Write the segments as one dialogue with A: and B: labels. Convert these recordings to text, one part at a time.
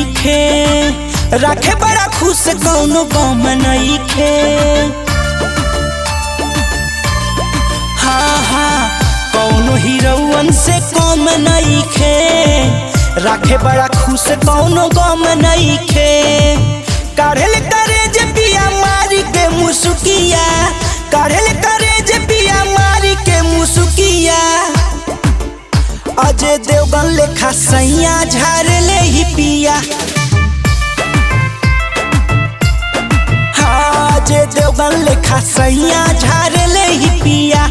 A: नइखे, राखे बड़ा खुश कौनो गम नइखे। हाँ हाँ कौनो हीरोवन से कम नइखे, राखे बड़ा खुश कौनो गम नइखे। काढ़ेल करे जे पिया मारी के मुसुकिया, काढ़ेल करे जे पिया मारी के मुसुकिया। अजय देवगन लेखा सैया झाड़ले ही पिया। हाँ अजय देवगन लेखा सैया झाड़ले ही पिया।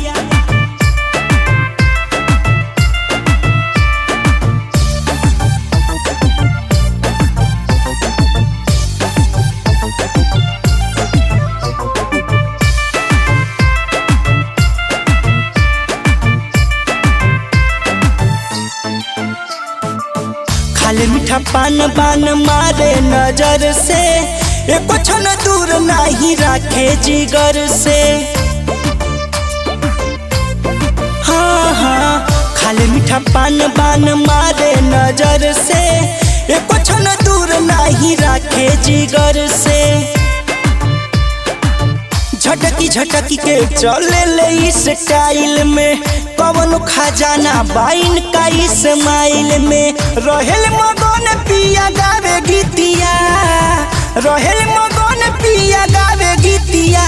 A: खाले मीठा पान बान मारे नजर से, एको क्षण दूर नहीं राखे जिगर से। हाँ हाँ खाले मीठा पान बान मारे नजर से, एको क्षण दूर नहीं राखे जिगर से। झटकी झटकी के चले ले इस स्टाइल में, कवनो खजाना बाइन का इस्माइल में। रहेल मगन पिया गावे गीतिया, रहेल मगन पिया गावे गीतिया।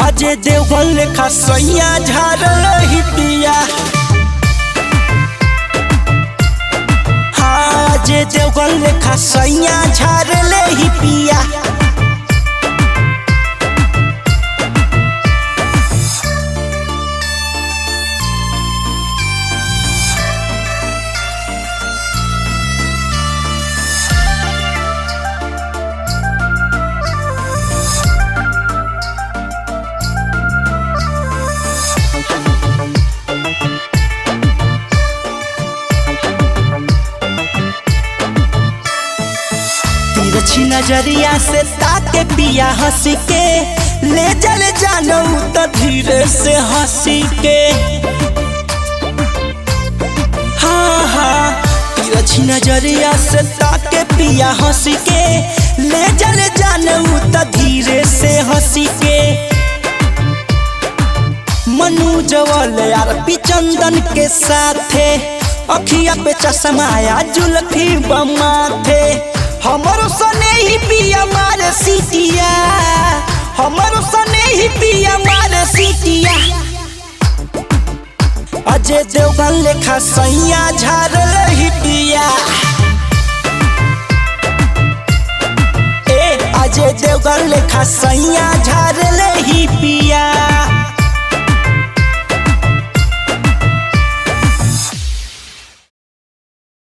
A: अजय देवगन लेखा सैया झाड़ल ही पिया। हाँ अजय देवगन लेखा सैया झाड़ल ही पिया। तिरछी नजरिया से ताके पिया हंस के, ले चले जानो तो धीरे से हंसी के। हाँ हाँ तिरछी नजरिया से ताके पिया हंस के, ले चले जानो तो धीरे से हंसी के। मनु जवल यार चंदन के साथे, अखिया पे चश्माया जुल्फी बमाथे। हमरो सने ही पिया मारे सीटिया, हमरो सने ही पिया मारे सीटिया। अजय देवगन लेखा सैया झाड़ल ही पिया। अजय देवगन लेखा सैया झाड़ल ही पिया।